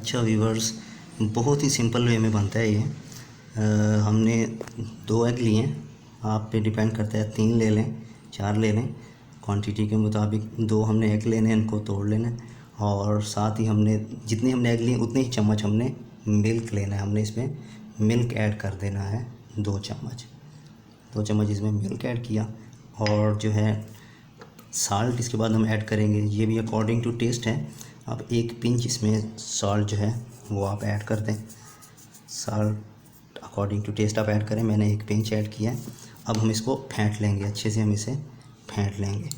अच्छा व्यूवर्स, बहुत ही simple way में बनता है ये। हमने 2 एग लिए हैं, आप पे डिपेंड करता है 3 ले लें 4 ले लें, क्वांटिटी के मुताबिक 2 हमने एग लेने हैं, इनको तोड़ लेना है। और साथ ही हमने जितने हमने एग लिए उतने ही चम्मच हमने मिल्क लेना है। हमने इसमें मिल्क ऐड कर देना है 2 चम्मच। 2 चम्मच इसमें मिल्क ऐड किया और जो है साल्ट इसके बाद हम ऐड करेंगे, ये भी अकॉर्डिंग टू टेस्ट है। अब 1 पिंच इसमें सॉल्ट जो है वो आप ऐड कर दें। साल्ट अकॉर्डिंग टू टेस्ट आप ऐड करें, मैंने 1 पिंच ऐड किया है। अब हम इसको फेंट लेंगे, अच्छे से हम इसे फेंट लेंगे।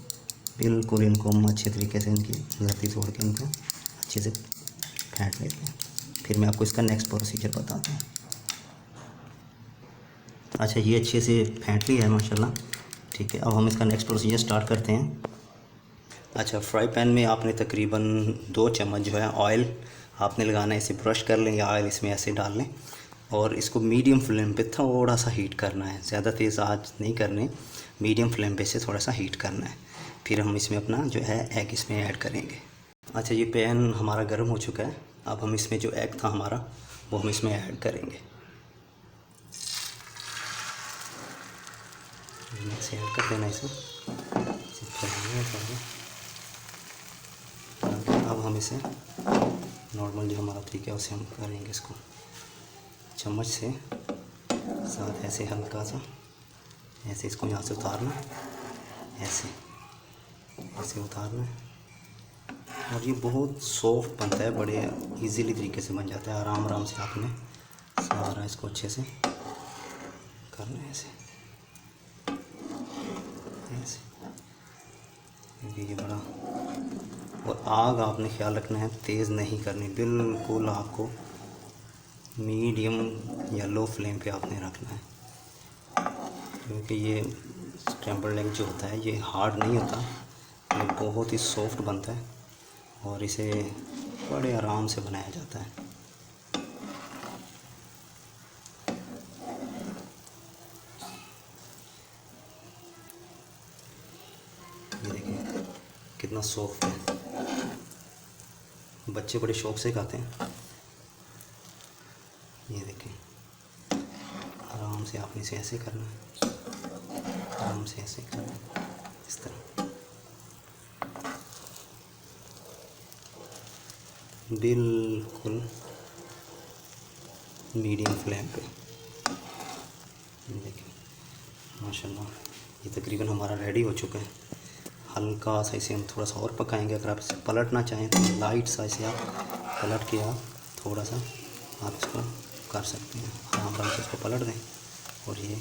बिल्कुल इनको हम अच्छे तरीके से इनकी लत्ती तोड़ के इनको अच्छे से फेंट लेते हैं। फिर मैं आपको इसका नेक्स्ट प्रोसीजर बताता हूँ। अच्छा, ये अच्छे से फेंट लिया है माशाल्लाह, ठीक है। अब हम इसका नेक्स्ट प्रोसीजर स्टार्ट करते हैं। अच्छा, फ्राई पैन में आपने तकरीबन 2 चम्मच जो है ऑयल आपने लगाना है। इसे ब्रश कर लें या ऑयल इसमें ऐसे डाल लें और इसको मीडियम फ्लेम पे थोड़ा सा हीट करना है। ज़्यादा तेज़ आंच नहीं करनी, मीडियम फ्लेम पे से थोड़ा सा हीट करना है। फिर हम इसमें अपना जो है एग इसमें ऐड करेंगे। अच्छा, ये पैन हमारा गर्म हो चुका है। अब हम इसमें जो एग था हमारा वो हम इसमें ऐड करेंगे। ऐसे ऐड कर देना इसे। अब हम इसे नॉर्मल जो हमारा तरीका है उसे हम करेंगे। इसको चम्मच से साथ ऐसे हल्का सा ऐसे इसको यहाँ से उतारना, ऐसे ऐसे उतारना है। और ये बहुत सॉफ्ट बनता है, बड़े इजीली तरीके से बन जाता है। आराम आराम से आपने सारा इसको अच्छे से करना है, ऐसे ऐसे। ये बड़ा, और आग आपने ख्याल रखना है तेज़ नहीं करनी, बिल्कुल आपको मीडियम या लो फ्लेम पे आपने रखना है। क्योंकि ये स्क्रैम्बल्ड एग जो होता है ये हार्ड नहीं होता, ये बहुत ही सॉफ्ट बनता है और इसे बड़े आराम से बनाया जाता है। ये देखिए कितना सॉफ्ट है, बच्चे बड़े शौक से खाते हैं। ये देखें, आराम से आपने इसे ऐसे करना है, आराम से ऐसे करना है, इस तरह बिल्कुल मीडियम फ्लेम पे। देखिए माशाल्लाह, ये तकरीबन हमारा रेडी हो चुका है। हल्का सा इसे हम थोड़ा सा और पकाएंगे। अगर आप इसे पलटना चाहें तो लाइट सा इसे आप पलट के आप थोड़ा सा आप इसको कर सकते हैं। आराम आराम से इसको पलट दें और ये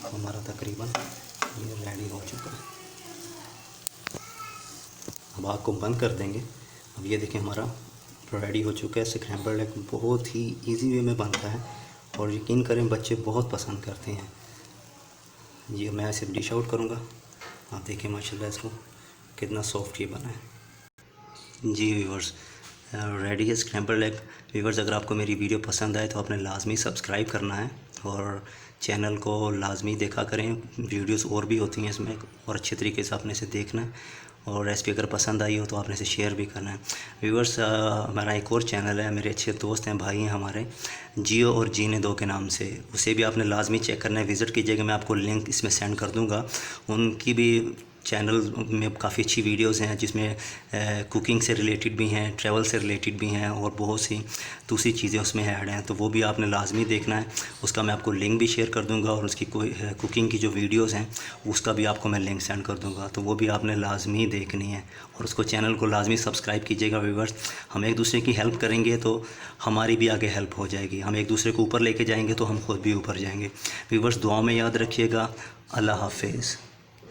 हमारा तकरीबन ये रेडी हो चुका है। अब आग को बंद कर देंगे। अब ये देखें हमारा रेडी हो चुका है। स्क्रैम्बल्ड एग बहुत ही इजी वे में बनता है और यकीन करें बच्चे बहुत पसंद करते हैं। ये मैं इसे डिश आउट करूँगा, आप देखें माशाल्लाह इसको कितना सॉफ्ट ये बना है। जी व्यूवर्स, रेडी है स्क्रैम्बल्ड एग। व्यूवर्स, अगर आपको मेरी वीडियो पसंद आए तो आपने लाजमी सब्सक्राइब करना है और चैनल को लाजमी देखा करें। वीडियोस और भी होती हैं इसमें और अच्छे तरीके से आपने इसे देखना है और रेसिपी अगर पसंद आई हो तो आपने इसे शेयर भी करना है। व्यूवर्स, हमारा एक और चैनल है, मेरे अच्छे दोस्त हैं, भाई हैं हमारे, जियो और जीने 2 के नाम से, उसे भी आपने लाजमी चेक करना है, विज़िट कीजिएगा। मैं आपको लिंक इसमें सेंड कर दूँगा। उनकी भी चैनल में काफ़ी अच्छी वीडियोस हैं जिसमें कुकिंग से रिलेटेड भी हैं, ट्रैवल से रिलेटेड भी हैं और बहुत सी दूसरी चीज़ें उसमें ऐड हैं, तो वो भी आपने लाजमी देखना है। उसका मैं आपको लिंक भी शेयर कर दूंगा और उसकी कोई कुकिंग की जो वीडियोस हैं उसका भी आपको मैं लिंक सेंड कर दूंगा, तो वो भी आपने लाजमी देखनी है और उसको चैनल को लाजमी सब्सक्राइब कीजिएगा। व्यूवर्स, हम एक दूसरे की हेल्प करेंगे तो हमारी भी आगे हेल्प हो जाएगी। हम एक दूसरे को ऊपर लेके जाएंगे तो हम खुद भी ऊपर जाएंगे। व्यूवर्स, दुआ में याद रखिएगा। अल्लाह हाफिज़।